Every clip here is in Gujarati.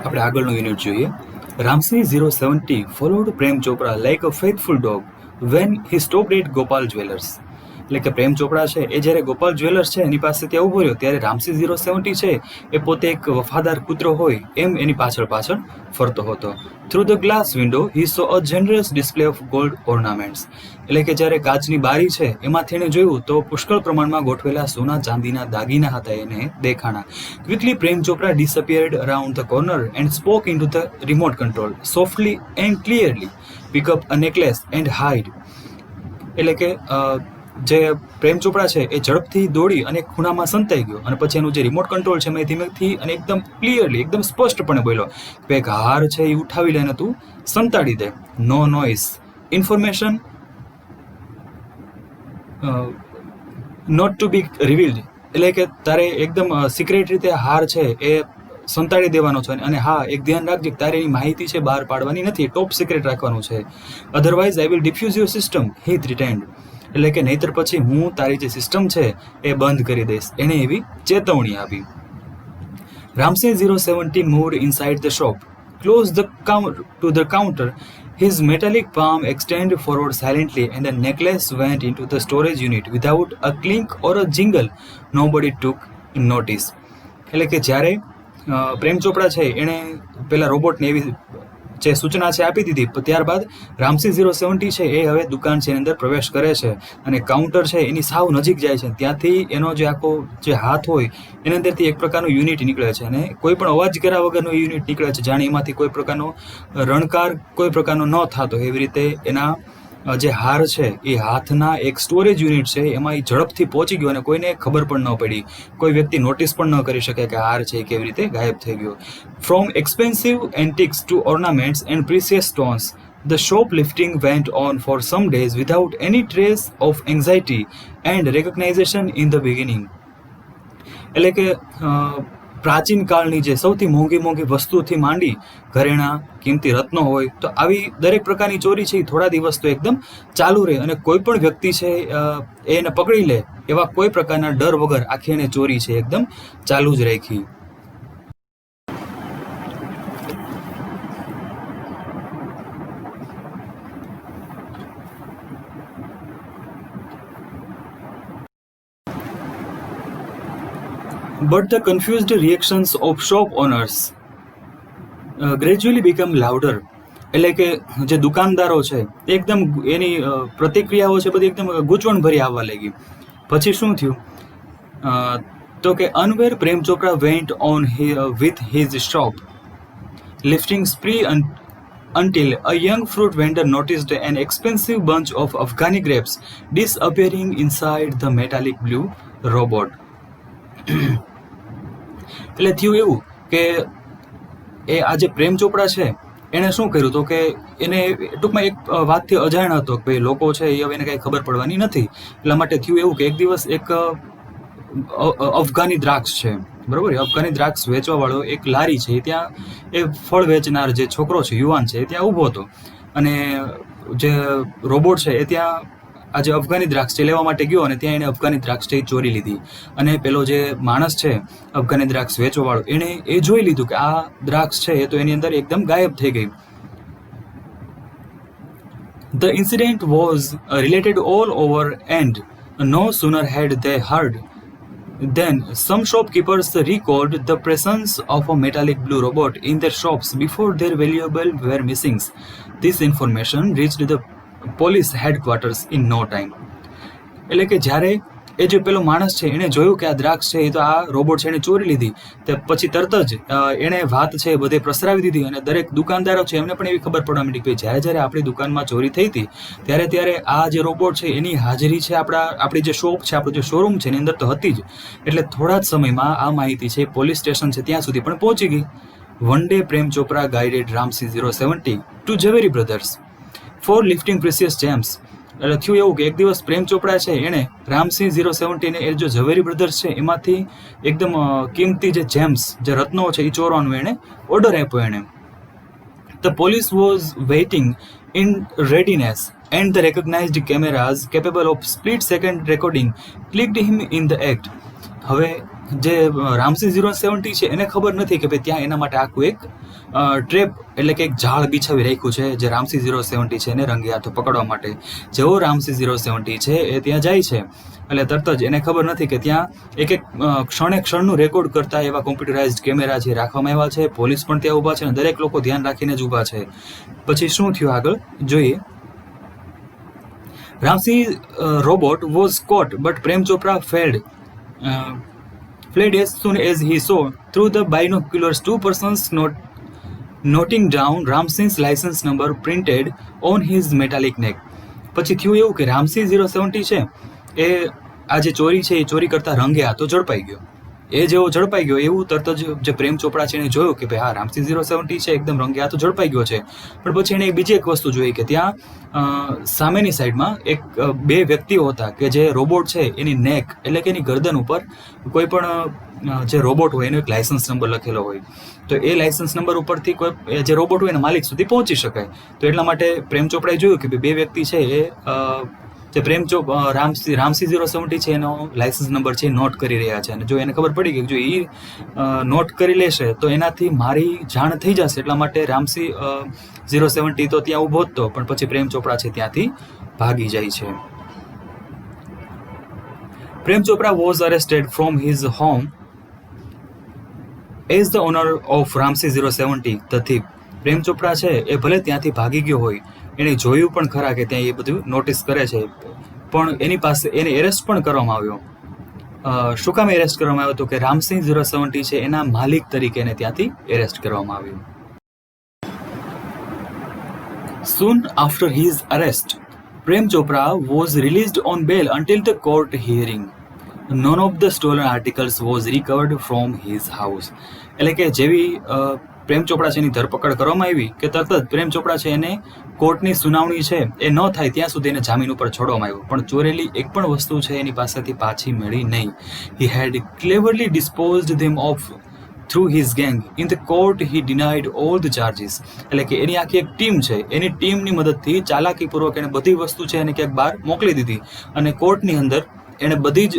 આપણે આગળનો યુનિટ જોઈએ. Ramsi 070 followed Prem Chopra like a faithful dog when he stopped at Gopal Jewellers. એટલે કે પ્રેમ ચોપડા છે એ જ્યારે ગોપાલ જ્વેલર્સ છે એની પાસે ત્યાં ઊભો રહ્યો ત્યારે રામસી 070 છે એ પોતે એક વફાદાર કૂતરો હોય એમ એની પાછળ ફરતો હતો. Through the glass window he so a જનરસ display of gold ornaments. એટલે કે જ્યારે કાચની બારી છે એમાંથી એને જોયું તો પુષ્કળ પ્રમાણમાં ગોઠવેલા સોના ચાંદીના દાગીના હતા એને દેખાણા. Quickly Prem Chopra disappeared around the corner and spoke in to the remote control softly and clearly pick up a necklace and hide. એટલે કે જે પ્રેમ ચોપડા છે એ ઝડપથી દોડી અને ખૂણામાં સંતાઈ ગયો અને પછી એનું જે રિમોટ કંટ્રોલ છે એ ધીમેથી અને એકદમ ક્લિયરલી એકદમ સ્પષ્ટપણે બોલ્યો કે એક હાર છે એ ઉઠાવી લઈને તું સંતાડી દે. No noise information not to be revealed. એટલે કે તારે એકદમ સિક્રેટ રીતે હાર છે એ સંતાડી દેવાનો છે અને હા એક ધ્યાન રાખજે તારે એની માહિતી છે બહાર પાડવાની નથી, ટોપ સિક્રેટ રાખવાનું છે. Otherwise I will defuse your system he threatened. એટલે કે નહીતર પછી હું તારી જે સિસ્ટમ છે એ બંધ કરી દઈશ, એને એવી ચેતવણી આપી. Ramsi 070 moved inside the shop, close to the counter, his metallic palm extended forward silently and the necklace went into the storage unit without a clink or a jingle. Nobody took notice. એટલે કે જ્યારે પ્રેમ ચોપડા છે એણે પેલા રોબોટને એવી જે સૂચના છે આપી દીધી, ત્યારબાદ રામસી 070 છે એ હવે દુકાન છે એની અંદર પ્રવેશ કરે છે અને કાઉન્ટર છે એની સાવ નજીક જાય છે. ત્યાંથી એનો જે આખો જે હાથ હોય એની અંદરથી એક પ્રકારનું યુનિટ નીકળે છે અને કોઈ પણ અવાજ કર્યા વગરનો યુનિટ નીકળે છે, જાણે એમાંથી કોઈ પ્રકારનો રણકાર કોઈ પ્રકારનો ન થતો એવી રીતે એના જે હાર છે એ હાથના એક સ્ટોરેજ યુનિટ છે એમાં એ ઝડપથી પહોંચી ગયો અને કોઈને ખબર પણ ન પડી, કોઈ વ્યક્તિ નોટિસ પણ ન કરી શકે કે હાર છે એ કેવી રીતે ગાયબ થઈ ગયો. From expensive antiques to ornaments and precious stones the shoplifting went on for some days without any trace of anxiety and recognition in the beginning. એટલે કે પ્રાચીન કાળની જે સૌથી મોંઘી વસ્તુથી માંડી ઘરેણા, કિંમતી રત્નો હોય તો આવી દરેક પ્રકારની ચોરી છે એ થોડા દિવસ તો એકદમ ચાલુ રહે અને કોઈ પણ વ્યક્તિ છે એને પકડી લે એવા કોઈ પ્રકારના ડર વગર આખી એને ચોરી છે એકદમ ચાલુ જ રાખી. But the confused reactions of shop owners gradually become louder. એટલે કે જે દુકાનદારો છે એકદમ એની પ્રતિક્રિયાઓ છે બધી એકદમ ગૂંચવણભરી આવવા લાગી. પછી શું થયું તો કે unaware Prem Chopra went on with his shop lifting spree until a young fruit vendor noticed an expensive bunch of Afghani grapes disappearing inside the metallic blue robot. એટલે થયું એવું કે એ આ જે પ્રેમ ચોપડા છે એણે શું કર્યું તો કે એને ટૂંકમાં એક વાતથી અજાણ હતો કે ભાઈ લોકો છે એ હવે એને કાંઈ ખબર પડવાની નથી. એટલા માટે થયું એવું કે એક દિવસ એક અફઘાની દ્રાક્ષ છે, બરાબર, અફઘાની દ્રાક્ષ વેચવાવાળો એક લારી છે ત્યાં એ ફળ વેચનાર જે છોકરો છે યુવાન છે એ ત્યાં ઊભો હતો અને જે રોબોટ છે એ ત્યાં આજે અફઘાની દ્રાક્ષ છે લેવા માટે ગયો અને ત્યાં એને અફઘાની દ્રાક્ષ છે ચોરી લીધી અને પેલો જે માણસ છે અફઘાની દ્રાક્ષ વેચવાવાળો એણે એ જોઈ લીધું કે આ દ્રાક્ષ છે એ તો એની અંદર એકદમ ગાયબ થઈ ગઈ. The incident was related all over and no sooner had they heard than some shopkeepers recalled the presence of a metallic blue robot in their shops before their valuables were missing. This information reached the police headquarters in no time. એટલે કે જ્યારે એ જે પેલો માણસ છે એણે જોયું કે આ દ્રાક્ષ છે એ તો આ રોબોટ છે એણે ચોરી લીધી તે પછી તરત જ એણે વાત છે બધે પ્રસરાવી દીધી અને દરેક દુકાનદારો છે એમને પણ એવી ખબર પડવા માંડી કે જ્યારે આપણી દુકાનમાં ચોરી થઈ હતી ત્યારે આ જે રોબોટ છે એની હાજરી છે આપણી જે શોપ છે આપણો જે શોરૂમ છે એની અંદર તો હતી જ. એટલે થોડા જ સમયમાં આ માહિતી છે પોલીસ સ્ટેશન છે ત્યાં સુધી પણ પહોંચી ગઈ. One day Prem Chopra guided Ramsey 070 to Zaveri brothers for lifting precious gems. એટલે થયું એવું કે એક દિવસ પ્રેમ ચોપડા છે એણે રામસી 070 ને એ જો ઝવેરી બ્રધર્સ છે એમાંથી એકદમ કિંમતી જે જેમ્સ જે રત્નો છે એ ચોરવાનો એણે ઓર્ડર આપ્યો એણે. The police was waiting in readiness and the recognized cameras capable of split-second recording clicked him in the act. હવે જે રામસી 070 છે એને ખબર નથી કે ભાઈ ત્યાં એના માટે આખું એક ટ્રેપ એટલે કે એક જાળ બિછાવી રાખ્યું છે જે રામસી 070 છે એને રંગે હાથો પકડવા માટે. જેવો રામસી 070 છે એ ત્યાં જાય છે એટલે તરત જ એને ખબર નથી કે ત્યાં એક ક્ષણે ક્ષણનું રેકોર્ડ કરતા એવા કોમ્પ્યુટરાઇઝડ કેમેરા જે રાખવામાં આવ્યા છે. પોલીસ પણ ત્યાં ઊભા છે અને દરેક લોકો ધ્યાન રાખીને જ ઊભા છે. પછી શું થયું આગળ જોઈએ. Ramsey robot was caught, but Prem Chopra fled as soon as he saw through the binoculars two persons noting down Ramsey's license number printed on his metallic neck. પછી થયું એવું કે રામસી 070 છે એ આ જે ચોરી છે એ ચોરી કરતા રંગે હાથો ઝડપાઈ ગયો. એ જેવો ઝડપાઈ ગયો એવું તરત જ જે પ્રેમ ચોપડા છે એને જોયું કે ભાઈ હા રામસી 070 છે એકદમ રંગે હાથો ઝડપાઈ ગયો છે. પણ પછી એને બીજી એક વસ્તુ જોઈ કે ત્યાં સામેની સાઈડમાં બે વ્યક્તિઓ હતા કે જે રોબોટ છે એની નેક એટલે કે એની ગરદન ઉપર કોઈ પણ જે રોબોટ હોય એનો એક લાયસન્સ નંબર લખેલો હોય. તો એ લાયસન્સ નંબર ઉપરથી કોઈ જે રોબોટ હોય એના માલિક સુધી પહોંચી શકાય. તો એટલા માટે પ્રેમ ચોપડાએ જોયું કે બે વ્યક્તિ છે એ જે રામસી 070 છે એનો લાયસન્સ નંબર છે એ નોટ કરી રહ્યા છે. અને જો એને ખબર પડી કે જો એ નોટ કરી લેશે તો એનાથી મારી જાણ થઈ જશે. એટલા માટે રામસી 070 તો ત્યાં ઊભો જ તો, પણ પછી પ્રેમ ચોપડા છે ત્યાંથી ભાગી જાય છે. Prem Chopra was arrested from his home as the owner of Ramsey 070 the thief. Prem Chopra છે એ ભલે ત્યાંથી ભાગી ગયો હોય, એને જોયું પણ ખરા કે ત્યાં એ બધું નોટિસ કરે છે, પણ એની પાસે એને એરેસ્ટ પણ કરવામાં આવ્યો. શું કામ એરેસ્ટ કરવામાં આવ્યો? તો કે રામસી 070 છે એના માલિક તરીકે એને ત્યાંથી એરેસ્ટ કરવામાં આવ્યું. Soon after his arrest, Prem Chopra was released on bail until the court hearing. None of the stolen articles was recovered from his house. એટલે કે જેવી પ્રેમ ચોપડા છે એની ધરપકડ કરવામાં આવી કે તરત જ પ્રેમ ચોપડા છે એને કોર્ટની સુનાવણી છે એ ન થાય ત્યાં સુધી એને જામીન ઉપર છોડવામાં આવ્યો. પણ ચોરેલી એક પણ વસ્તુ છે એની પાસેથી પાછી મળી નહીં. He had cleverly disposed them of through his gang. In the court he denied all the charges. એટલે કે એની આખી એક ટીમ છે, એની ટીમની મદદથી ચાલાકીપૂર્વક એને બધી વસ્તુ છે એને ક્યાંક બહાર મોકલી દીધી અને કોર્ટની અંદર એને બધી જ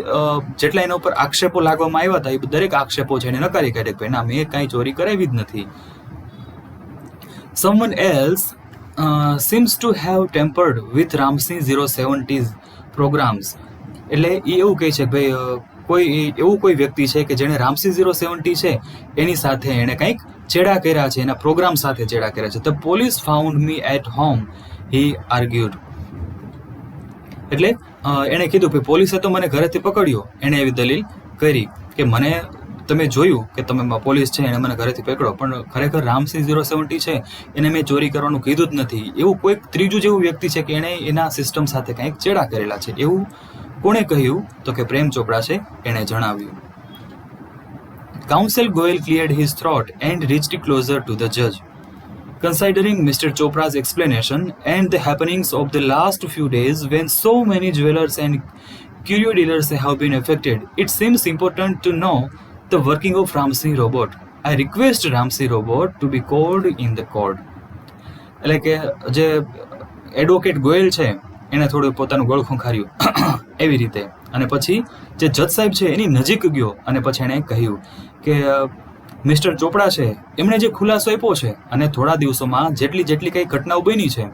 જેટલા એના ઉપર આક્ષેપો લાગવામાં આવ્યા હતા એ દરેક આક્ષેપો છે એને નકારી કાઢે કે ના મેં કાંઈ ચોરી કરાવી જ નથી. Someone else seems to have tampered with Ramsey 070's programs. એટલે એ એવું કહે છે કે ભાઈ કોઈ વ્યક્તિ છે કે જેણે રામસી 070 છે એની સાથે એણે કંઈક ચેડા કર્યા છે, એના પ્રોગ્રામ સાથે ચેડા કર્યા છે. The police found me at home, he argued. એટલે એણે કીધું કે પોલીસે તો મને ઘરેથી પકડ્યો. એણે એવી દલીલ કરી કે મને તમે જોયું કે તમે પોલીસ છે એને મને ઘરેથી પકડો, પણ ખરેખર રામસી 070 છે એને મેં ચોરી કરવાનું કીધું જ નથી. એવું કોઈક ત્રીજું જેવું વ્યક્તિ છે કે એણે એના સિસ્ટમ સાથે કંઈક ચેડા કરેલા છે. એવું કોણે કહ્યું? તો કે પ્રેમ ચોપડા છે એણે જણાવ્યું. Counsel Goel cleared his throat and reached closer to the judge. Considering Mr. Chopra's explanation and the happenings of the last few days when so many jewelers and curio dealers have been affected, it seems important to know the working of Ramsey robot. I request Ramsey robot to be called in the court. એટલે કે જે એડવોકેટ ગોયલ છે એને થોડું પોતાનું ગળું ખંખાર્યું એવી રીતે, અને પછી જે જજ સાહેબ છે એની નજીક ગયો અને પછી એણે કહ્યું કે મિસ્ટર ચોપડા છે એમણે જે ખુલાસો આપ્યો છે અને થોડા દિવસોમાં જેટલી કંઈ ઘટનાઓ બની છે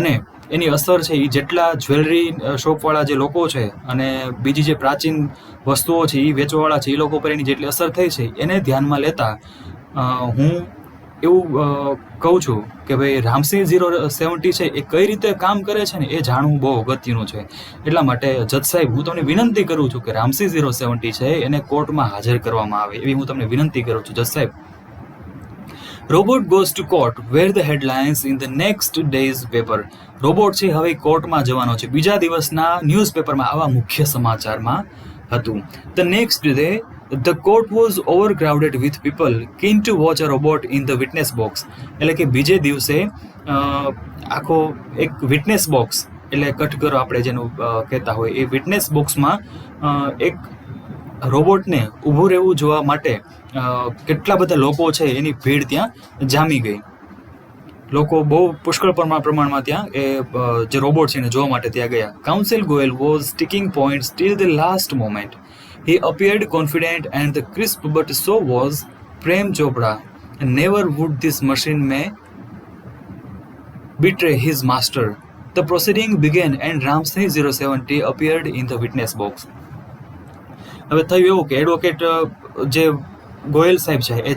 અને એની અસર છે એ જેટલા જ્વેલરી શોપવાળા જે લોકો છે અને બીજી જે પ્રાચીન વસ્તુઓ છે એ વેચવાવાળા છે એ લોકો પર એની જેટલી અસર થઈ છે એને ધ્યાનમાં લેતા હું એવું કહું છું કે ભાઈ રામસી 070 છે એ કઈ રીતે કામ કરે છે ને એ જાણવું બહુ અગત્યનું છે. એટલા માટે જજ સાહેબ હું તમને વિનંતી કરું છું કે રામસી 070 છે એને કોર્ટમાં હાજર કરવામાં આવે એવી હું તમને વિનંતી કરું છું જજ સાહેબ. Robot goes to court where the headlines in the next day's paper. Robot છે હવે કોર્ટમાં જવાનો છે. બીજા દિવસના ન્યૂઝપેપરમાં આવા મુખ્ય સમાચારમાં હતું. The next day the court was overcrowded with people keen to watch a robot in the witness box. એટલે કે બીજે દિવસે આખો એક વિટનેસ બોક્સ એટલે કટઘરો આપણે જેનું કહેતા હોય એ વિટનેસ બોક્સમાં એક રોબોટને ઊભું રહેવું જોવા માટે કેટલા બધા લોકો છે એની ભીડ ત્યાં જામી ગઈ. લોકો બહુ પુષ્કળ પ્રમાણમાં ત્યાં એ જે રોબોટ છે એને જોવા માટે ત્યાં ગયા. Counsel Goyal was sticking points till the last moment. He appeared confident and crisp, but so was Prem Chopra. Never would this machine may betray his master. The proceeding began and Ramsey 070 appeared in the witness box. હવે થયું એવું કે એડવોકેટ જે ગોયલ સાહેબ છે એ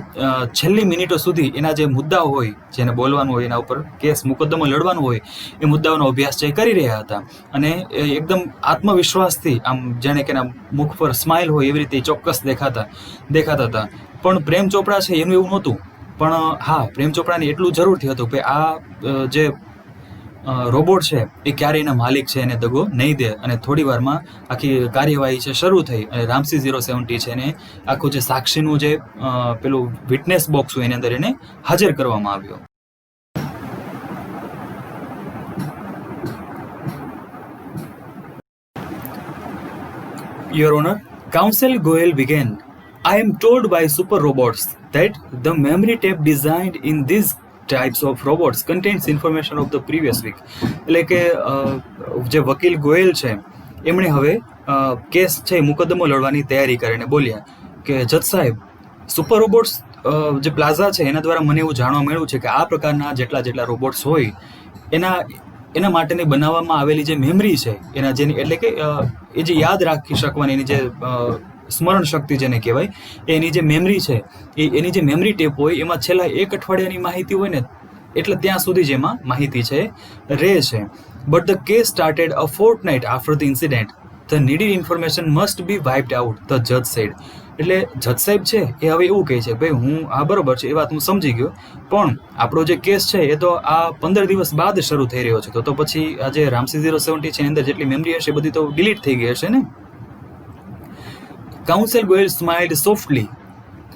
છેલ્લી મિનિટો સુધી એના જે મુદ્દાઓ હોય, જેને બોલવાનું હોય, એના ઉપર કેસ મુકદ્દમો લડવાનું હોય, એ મુદ્દાઓનો અભ્યાસ છે કરી રહ્યા હતા. અને એકદમ આત્મવિશ્વાસથી આમ જાણે કે એના મુખ પર સ્માઇલ હોય એવી રીતે ચોક્કસ દેખાતા હતા. પણ પ્રેમ ચોપડા છે એનું એવું નહોતું. પણ હા, પ્રેમ ચોપડાને એટલું જરૂરથી હતું કે આ જે રોબોટ છે એ ક્યારે એના માલિક છે એને દગો નહીં દે. અને થોડી વારમાં આખી કાર્યવાહી છે શરૂ થઈ અને રામસી 070 છે એને આખું જે સાક્ષીનું જે પેલું વિટનેસ બોક્સ હોય એની અંદર એને હાજર કરવામાં આવ્યો. Your Honor, Counsel Goel began. I am told by super robots that the memory tape designed in these types of robots contains information of the previous week. એટલે કે જે વકીલ ગોયલ છે એમણે હવે કેસ છે મુકદ્દમો લડવાની તૈયારી કરીને બોલ્યા કે જજ સાહેબ, સુપર રોબોટ્સ જે પ્લાઝા છે એના દ્વારા મને એવું જાણવા મળ્યું છે કે આ પ્રકારના જેટલા રોબોટ્સ હોય એના માટેની બનાવવામાં આવેલી જે મેમરી છે એના જેની એટલે કે એ જે યાદ રાખી શકવાની એની જે સ્મરણ શક્તિ જેને કહેવાય, એની જે મેમરી છે એની જે મેમરી ટેપ હોય એમાં છેલ્લા 1 અઠવાડિયાની માહિતી હોય ને એટલે ત્યાં સુધી જ એમાં માહિતી છે રહે છે. But the case started a fortnight after the incident. The needed information must be wiped out, the જજ સેડ. એટલે જજ સાહેબ છે એ હવે એવું કહે છે ભાઈ હું આ બરોબર છે એ વાત હું સમજી ગયો, પણ આપણો જે કેસ છે એ તો આ 15 દિવસ બાદ શરૂ થઈ રહ્યો છે, તો પછી આ જે રામસી 070 છે એની અંદર જેટલી મેમરી હશે બધી તો ડિલીટ થઈ ગઈ હશે ને. Counsel Goel smiled softly,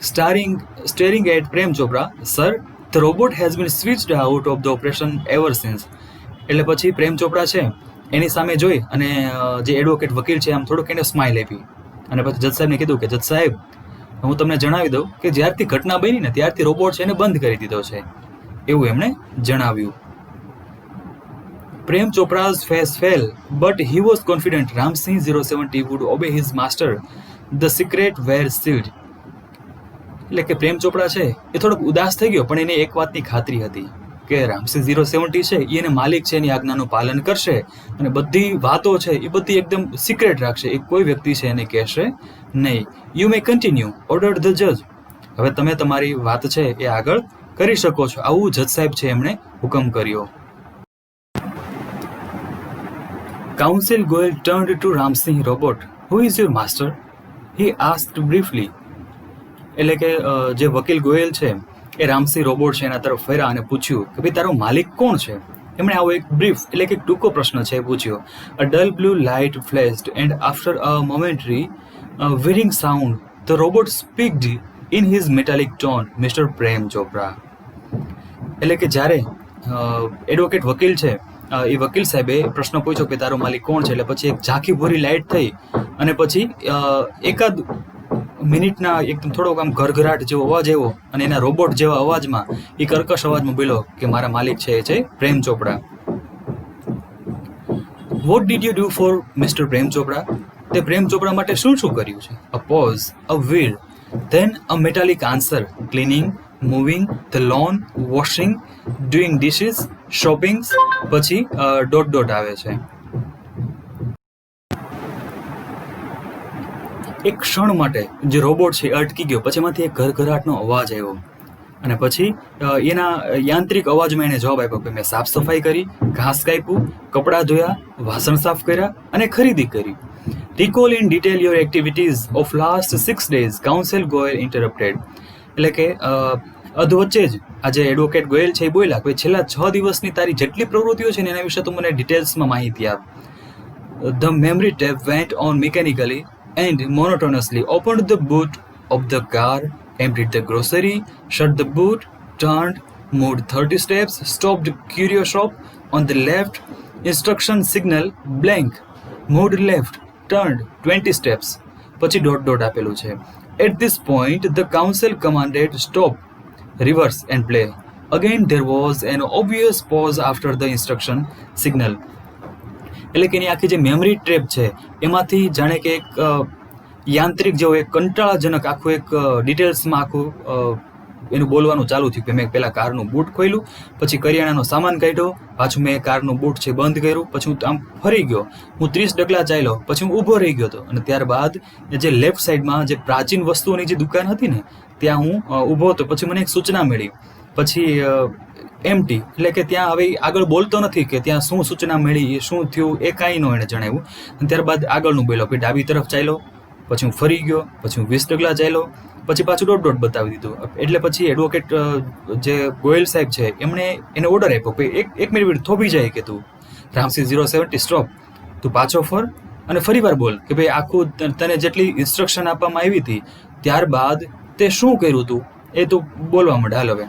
staring at Prem Chopra. Sir, the robot has been switched out of the operation ever since. એટલે પછી પ્રેમ ચોપડા છે એની સામે જોઈ અને જે એડવોકેટ વકીલ છે આમ થોડુંક એને સ્માઇલ આપી અને પછી જજ સાહેબને કીધું કે જજ સાહેબ, હું તમને જણાવી દઉં કે જ્યારથી ઘટના બની ને ત્યારથી રોબોટ છે એને બંધ કરી દીધો છે, એવું એમણે જણાવ્યું. Prem Chopra's face fell, but he was confident Ramsey 070 would obey his master. The secret were sealed. એટલે કે પ્રેમ ચોપડા છે એ થોડોક ઉદાસ થઈ ગયો, પણ એને એક વાતની ખાતરી હતી કે રામસી 070 છે એને માલિક છે એની આજ્ઞાનું પાલન કરશે અને બધી વાતો છે એ બધી એકદમ સિક્રેટ રાખશે, એ કોઈ વ્યક્તિ છે એને કહેશે નહીં. You may continue, ordered the જજ. હવે તમે તમારી વાત છે એ આગળ કરી શકો છો, આવું જજ સાહેબ છે એમણે હુકમ કર્યો. Counsel Goel turned to Ramsey robot. Who is your master? He asked briefly. એટલે કે જે વકીલ ગોયલ છે એ રામસી રોબોટ છે એના તરફ ફર્યા અને પૂછ્યું કે ભાઈ તારો માલિક કોણ છે. એમણે આવો એક બ્રીફ એટલે કે ટૂંકો પ્રશ્ન છે એ પૂછ્યો. A dull blue light flashed and after a momentary whirring sound the robot speaked in his metallic tone, Mr. Prem Chopra. એટલે કે જ્યારે એડવોકેટ વકીલ છે એ વકીલ સાહેબે પ્રશ્ન પૂછ્યો કે તારો માલિક કોણ છે, એટલે પછી એક ઝાંખી ભૂરી લાઇટ થઈ અને પછી એકાદ મિનિટના એકદમ થોડોક આમ ઘરઘરાટ જેવો અવાજ આવ્યો અને એના રોબોટ જેવા અવાજમાં એ કર્કશ અવાજમાં બોલ્યો કે મારા માલિક છે એ છે Prem Chopra. What did you do for mister Prem Chopra? તે પ્રેમ ચોપડા માટે શું કર્યું છે? A pause, a whir, then a metallic answer, cleaning, moving the lawn, washing, doing dishes, shopping. પછી ડોટ આવે છે. એક ક્ષણ માટે જે રોબોટ છે અટકી ગયો, પછી એમાંથી એક ઘરઘરાટનો અવાજ આવ્યો અને પછી એના યાંત્રિક અવાજમાં એને જવાબ આપ્યો કે મેં સાફ સફાઈ કરી, ઘાસ કાપ્યું, કપડાં ધોયા, વાસણ સાફ કર્યા અને ખરીદી કરી. Recall in detail your activities of last 6 days, Counsel Goel interrupted. એટલે કે અધવચ્ચે જ આજે એડવોકેટ ગોયલ છે એ બોલ્યા કે છેલ્લા 6 દિવસની તારી જેટલી પ્રવૃત્તિઓ છે ને એના વિશે તું મને ડિટેલ્સમાં માહિતી આપ. The memory tape went on mechanically and monotonously, opened the boot of the car, emptied the grocery, shut the boot, turned, moved 30 steps, stopped curio shop on the left, instruction signal blank, moved left, turned 20 steps. પછી ડોટ આપેલું છે. At this point the counsel commanded stop, reverse and play. Again there was an obvious pause after the instruction signal. એટલે કે એની આખી જે મેમરી ટ્રેપ છે એમાંથી જાણે કે એક યાંત્રિક જેવો એક કંટાળાજનક આખું એક ડિટેલ્સમાં આખું એનું બોલવાનું ચાલુ થયું કે મેં પહેલાં કારનું બૂટ ખોલ્યું, પછી કરિયાણાનો સામાન કાઢ્યો, પાછું મેં કારનું બૂટ છે બંધ કર્યું, પછી હું આમ ફરી ગયો, હું 30 ડગલા ચાલ્યો, પછી હું ઊભો રહી ગયો હતો, અને ત્યારબાદ જે લેફ્ટ સાઈડમાં જે પ્રાચીન વસ્તુઓની જે દુકાન હતી ને ત્યાં હું ઊભો હતો. પછી મને એક સૂચના મળી, પછી એમટી એટલે કે ત્યાં હવે આગળ બોલતો નથી કે ત્યાં શું સૂચના મળી, એ શું થયું એ કાંઈ ન એણે જણાવ્યું. અને ત્યારબાદ આગળનું બોલ્યો કે ડાબી તરફ ચાલ્યો, પછી હું ફરી ગયો, પછી હું 20 ડગલા ચાલ્યો, પછી પાછું ડોટ બતાવી દીધું. એટલે પછી એડવોકેટ જે ગોયલ સાહેબ છે એમણે એને ઓર્ડર આપ્યો કે એક મિનિટ થોભી જાય કે તું રામસી 070 સ્ટોપ, તું પાછો ફર અને ફરી વાર બોલ કે ભાઈ આખું તને જેટલી ઇન્સ્ટ્રક્શન આપવામાં આવી હતી ત્યારબાદ તે શું કર્યું તું એ તું બોલવા માંડ. હાલ હવે.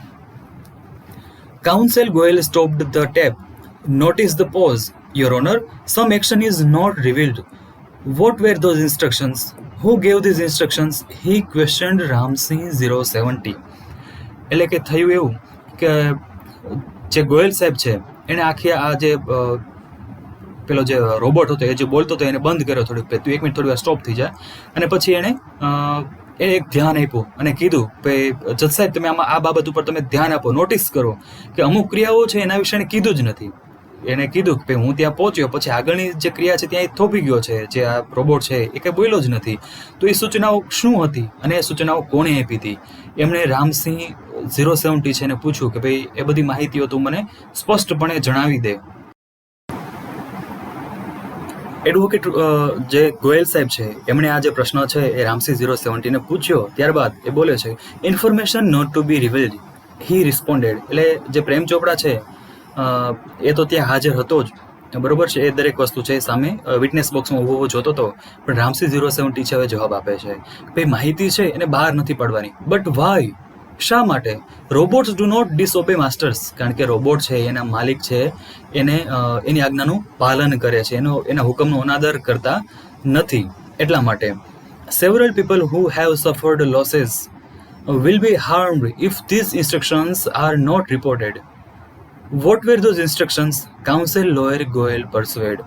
Counsel Goel stopped the tape. Notice the pause. Your Honor, some action is not revealed. What were those instructions? Who gave these instructions? He questioned Ramsing 070. એટલે કે થયું એવું કે જે ગોયલ સાહેબ છે એણે આખી આ જે પેલો જે રોબોટ હતો એ જે બોલતો હતો એને બંધ કર્યો થોડીક, તું 1 મિનિટ થોડી વાર સ્ટોપ થઈ જાય, અને પછી એણે એક ધ્યાન આપ્યું અને કીધું કે જજ સાહેબ તમે આમાં આ બાબત ઉપર તમે ધ્યાન આપો, નોટિસ કરો કે અમુક ક્રિયાઓ છે એના વિશે કીધું જ નથી. એને કીધું કે હું ત્યાં પહોંચ્યો, પછી આગળની જે ક્રિયા છે ત્યાં થોભી ગયો છે, જે આ રોબોટ છે એ કંઈ બોલ્યો જ નથી. તો એ સૂચનાઓ શું હતી અને એ સૂચનાઓ કોણે આપી હતી? એમણે રામસિંહ 070 છે એને પૂછ્યું કે ભાઈ એ બધી માહિતીઓ તું મને સ્પષ્ટપણે જણાવી દે. એડવોકેટ જે ગોયલ સાહેબ છે એમણે આ જે પ્રશ્ન છે એ રામસી 070 ને પૂછ્યો. ત્યારબાદ એ બોલે છે information not to be revealed, he responded. એટલે જે પ્રેમ ચોપડા છે એ તો ત્યાં હાજર હતો જ, બરોબર છે, એ દરેક વસ્તુ છે સામે વિટનેસ બોક્સમાં ઊભો જોતો હતો, પણ રામસી 070 છે હવે જવાબ આપે છે ભાઈ માહિતી છે એને બહાર નથી પાડવાની. But why? શા માટે? Robots do not disobey masters. કારણ કે રોબોટ છે એના માલિક છે એને એની આજ્ઞાનું પાલન કરે છે, એના હુકમનો અનાદર કરતા નથી, એટલા માટે. Several people who have suffered losses will be harmed if these instructions are not reported. What were those instructions? Counsel lawyer Goel persuade.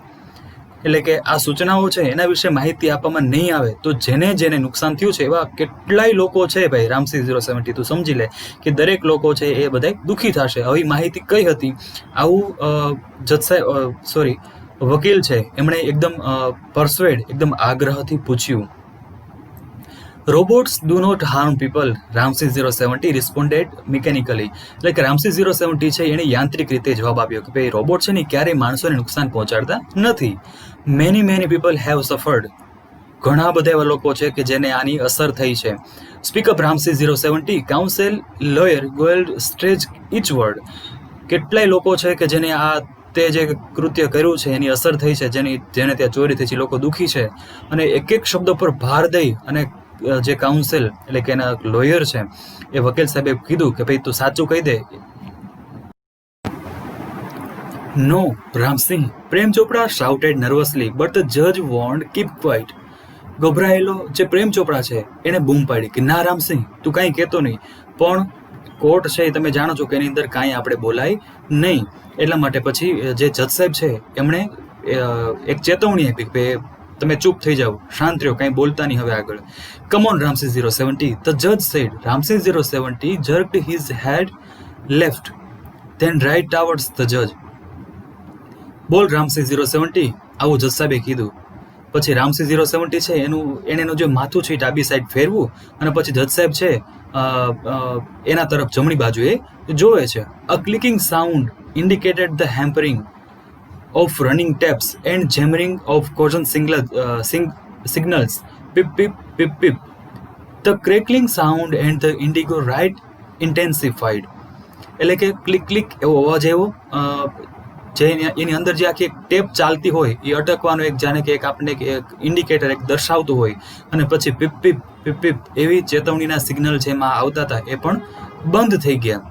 એટલે કે આ સૂચનાઓ છે એના વિશે માહિતી આપવામાં નહીં આવે તો જેને નુકસાન થયું છે એવા કેટલાય લોકો છે ભાઈ રામસી 070, તું સમજી લે કે દરેક લોકો છે એ બધા દુઃખી થશે. આવી માહિતી કઈ હતી? આવું જજ સાહેબ વકીલ છે એમણે એકદમ પરસ્વેડ એકદમ આગ્રહથી પૂછ્યું. Robots do not harm people, Ramsey 070 responded mechanically. એટલે કે રામસી 070 છે એણે યાંત્રિક રીતે જવાબ આપ્યો કે ભાઈ રોબોટ છે ને ક્યારેય માણસોને નુકસાન પહોંચાડતા નથી. Many people have suffered. ઘણા બધા એવા લોકો છે કે જેને આની અસર થઈ છે. Speak up Ramsey 070, counsel lawyer Goyal stretch each word. કેટલાય લોકો છે કે જેને આ તે જે કૃત્ય કર્યું છે એની અસર થઈ છે, જેને ત્યાં ચોરી થઈ છે, લોકો દુઃખી છે, અને એક શબ્દ પર ભાર દઈ અને જે કાઉન્સિલ એટલે કે એના લોયર છે એ વકીલ સાહેબે કીધું કે ભાઈ તું સાચું કહી દે. નો રામસિંહ, પ્રેમ ચોપડા શાઉટેડ નર્વસલી, બટ ધ જજ વોન્ડ કીપ ક્વાઇટ. ગભરાયેલો જે પ્રેમ ચોપડા છે એને બૂમ પાડી કે ના રામસિંહ તું કાંઈ કહેતો નહીં, પણ કોર્ટ છે તમે જાણો છો કે એની અંદર કાંઈ આપણે બોલાય નહીં. એટલા માટે પછી જે જજ સાહેબ છે એમણે એક ચેતવણી આપી કે તમે ચૂપ થઈ જાઓ, શાંત રહ્યો, કાંઈ બોલતા નહીં હવે આગળ. કમ ઓન રામસી 070, ધ જજ sad. Ramsi 070 jerked his head left, then right towards the judge. બોલ રામસી 070, આવું જજ સાહેબે કીધું. પછી રામસી 070 છે એનું જે માથું છે ડાબી સાઈડ ફેરવું અને પછી જજ સાહેબ છે એના તરફ જમણી બાજુએ જોવે છે. A clicking sound indicated the hampering of running taps and jammering of caution signals. Pip pip pip pip. The crackling sound and the indigo light intensified. એટલે કે ક્લિક ક્લિક એવો અવાજ આવ્યો, જે એની અંદર જે આખી એક ટેપ ચાલતી હોય એ અટકવાનો એક જાણે કે એક આપણને એક ઇન્ડિકેટર એક દર્શાવતું હોય, અને પછી પીપ પીપ પીપ પીપ એવી ચેતવણીના સિગ્નલ છે એમાં આવતા હતા એ પણ બંધ થઈ ગયા.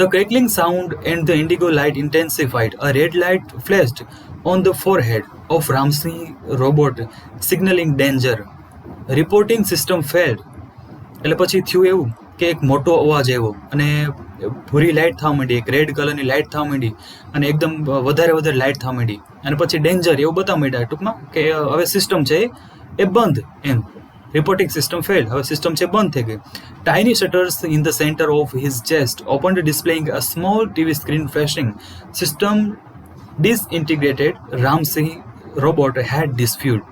The crackling sound and the indigo light intensified. A red light flashed on the forehead of Ramsey robot, signaling danger. Reporting system failed. એટલે પછી થયું એવું કે એક મોટો અવાજ આવ્યો અને ભૂરી લાઇટ થવા માંડી, એક રેડ કલરની લાઇટ થવા માંડી અને એકદમ વધારે લાઇટ થવા માંડી અને પછી ડેન્જર એવું બતાવવા માંડ્યા ટૂંકમાં કે હવે સિસ્ટમ છે એ બંધ એમ. રિપોર્ટિંગ સિસ્ટમ ફેલ, હવે સિસ્ટમ છે બંધ થઈ ગઈ. Tiny shutters in the center of his chest opened, displaying a small TV screen flashing. System disintegrated. Ramsey robot had disappeared.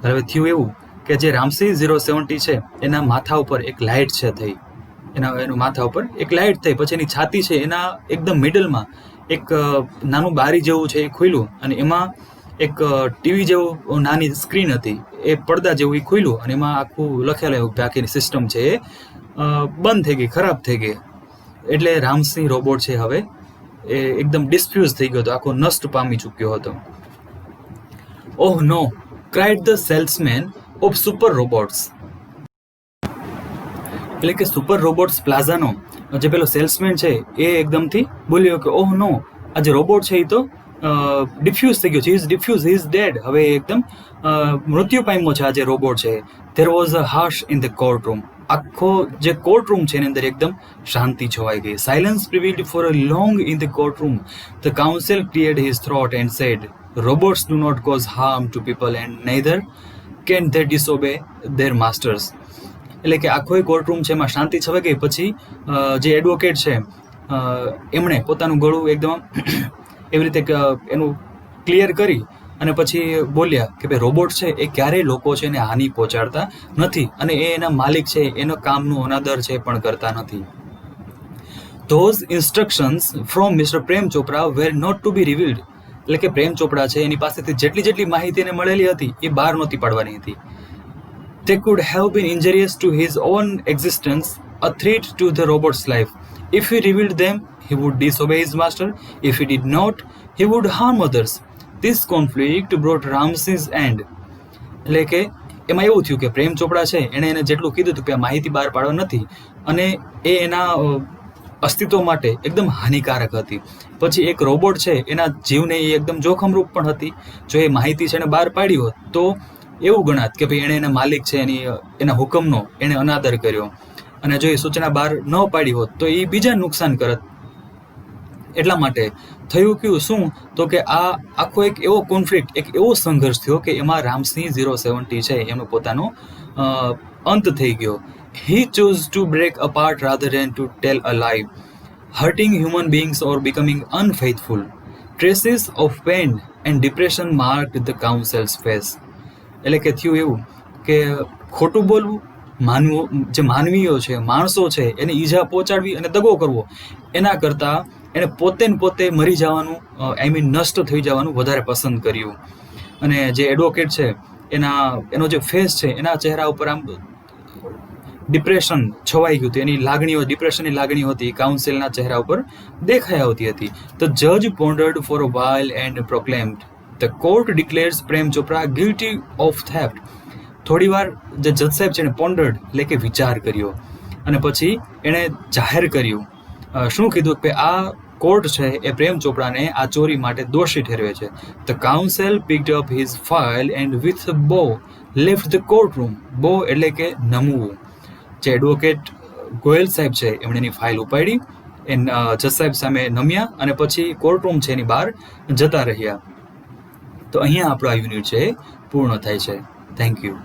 હવે થયું એવું કે જે રામસી 070 છે એના માથા ઉપર એક લાઇટ છે થઈ, એનું માથા ઉપર એક લાઇટ થઈ, પછી એની છાતી છે એના એકદમ મિડલમાં એક નાનું બારી જેવું છે એ ખુલ્યું અને એમાં એક ટીવી જેવું નાની સ્ક્રીન હતી, એ પડદા જેવું એ ખુલ્યું અને એમાં આખું લખેલું એવું કે આખી સિસ્ટમ છે એ બંધ થઈ ગઈ, ખરાબ થઈ ગઈ. એટલે રામસી રોબોટ છે હવે એ એકદમ ડિસ્ફ્યુઝ થઈ ગયો હતો, આખો નષ્ટ પામી ચૂક્યો હતો. Oh no, cried the salesman of super robots. એટલે કે સુપર રોબોટ્સ પ્લાઝાનો જે પેલો સેલ્સમેન છે એ એકદમથી બોલ્યો કે ઓહ નો, આ જે રોબોટ છે એ તો ડિફ્યુઝ થઈ ગયો છે, ડિફ્યુઝ, હી ઇઝ ડેડ. હવે એકદમ મૃત્યુ પામ્યો છે આ જે રોબોટ છે. There was a hush in the court room. આખો જે કોર્ટ રૂમ છે એની અંદર એકદમ શાંતિ છવાઈ ગઈ. Silence prevailed for a long in the court room. The counsel cleared his throat and said, robots do not cause harm to people and neither can they disobey their masters. એટલે કે આખો કોર્ટ રૂમ છે એમાં શાંતિ છવાઈ ગઈ. પછી જે એડવોકેટ છે એમણે પોતાનું ગળું એકદમ એવી રીતે એનું ક્લિયર કરી અને પછી બોલ્યા કે ભાઈ રોબોટ છે એ ક્યારેય લોકો છે એને હાનિ પહોંચાડતા નથી અને એ એના માલિક છે એનો કામનું અનાદર છે પણ કરતા નથી. Those instructions from Mr. Prem Chopra were not to be revealed. એટલે કે પ્રેમ ચોપડા છે એની પાસેથી જેટલી માહિતી એને મળેલી હતી એ બહાર નહોતી પાડવાની હતી. They could have been injurious to his own existence, a threat to the robot's life. If he revealed them, he would disobey his master. If he did not, he would harm others. This conflict brought Ramsey's end. એટલે કે એમાં એવું થયું કે પ્રેમ ચોપડા છે એણે એને જેટલું કીધું હતું કે આ માહિતી બહાર પાડવા નથી અને એ એના અસ્તિત્વ માટે એકદમ હાનિકારક હતી. પછી એક રોબોટ છે એના જીવને એ એકદમ જોખમરૂપ પણ હતી. જો એ માહિતી છે એને બહાર પાડી હોત તો એવું ગણાત કે ભાઈ એણે એના માલિક છે એના હુકમનો એણે અનાદર કર્યો અને જો એ સૂચના બહાર ન પાડી હોત તો એ બીજા નુકસાન કરત. એટલા માટે થયું કયું શું તો કે આ આખો એક એવો કોન્ફ્લિક્ટ, એક એવો સંઘર્ષ થયો કે એમાં રામસિંહ 070 છે એમનો પોતાનો અંત થઈ ગયો. He chose to break apart rather than to tell a lie, hurting human beings or becoming unfaithful. Traces of pain and depression marked the council's face. એટલે કે થયું એવું કે ખોટું બોલવું, જે માનવીઓ છે, માણસો છે એને ઈજા પહોંચાડવી અને દગો કરવો એના કરતાં એણે પોતે મરી જવાનું, નષ્ટ થઈ જવાનું વધારે પસંદ કર્યું. અને જે એડવોકેટ છે એનો જે ફેસ છે એના ચહેરા ઉપર આમ ડિપ્રેશન છવાઈ ગયું હતું, એની લાગણીઓ, ડિપ્રેશનની લાગણીઓ હતી કાઉન્સિલના ચહેરા ઉપર દેખાઈ આવતી હતી. ધ જજ pondered for a while and proclaimed, the court declares Prem Chopra guilty of theft. થોડી વાર જે જજ સાહેબ છે એને પોન્ડર્ડ એટલે કે વિચાર કર્યો અને પછી એણે જાહેર કર્યું, શું કીધું કે આ કોર્ટ છે એ પ્રેમ ચોપડાને આ ચોરી માટે દોષી ઠેરવે છે. The council picked up his file and with a bow left the courtroom. bow એટલે કે નમવું. જે એડવોકેટ ગોયલ સાહેબ છે એમણે એની ફાઇલ ઉપાડી, જજ સાહેબ સામે નમ્યા અને પછી કોર્ટરૂમ છે એની બહાર જતા રહ્યા. તો અહીંયા આપણો આ યુનિટ છે પૂર્ણ થાય છે. Thank you.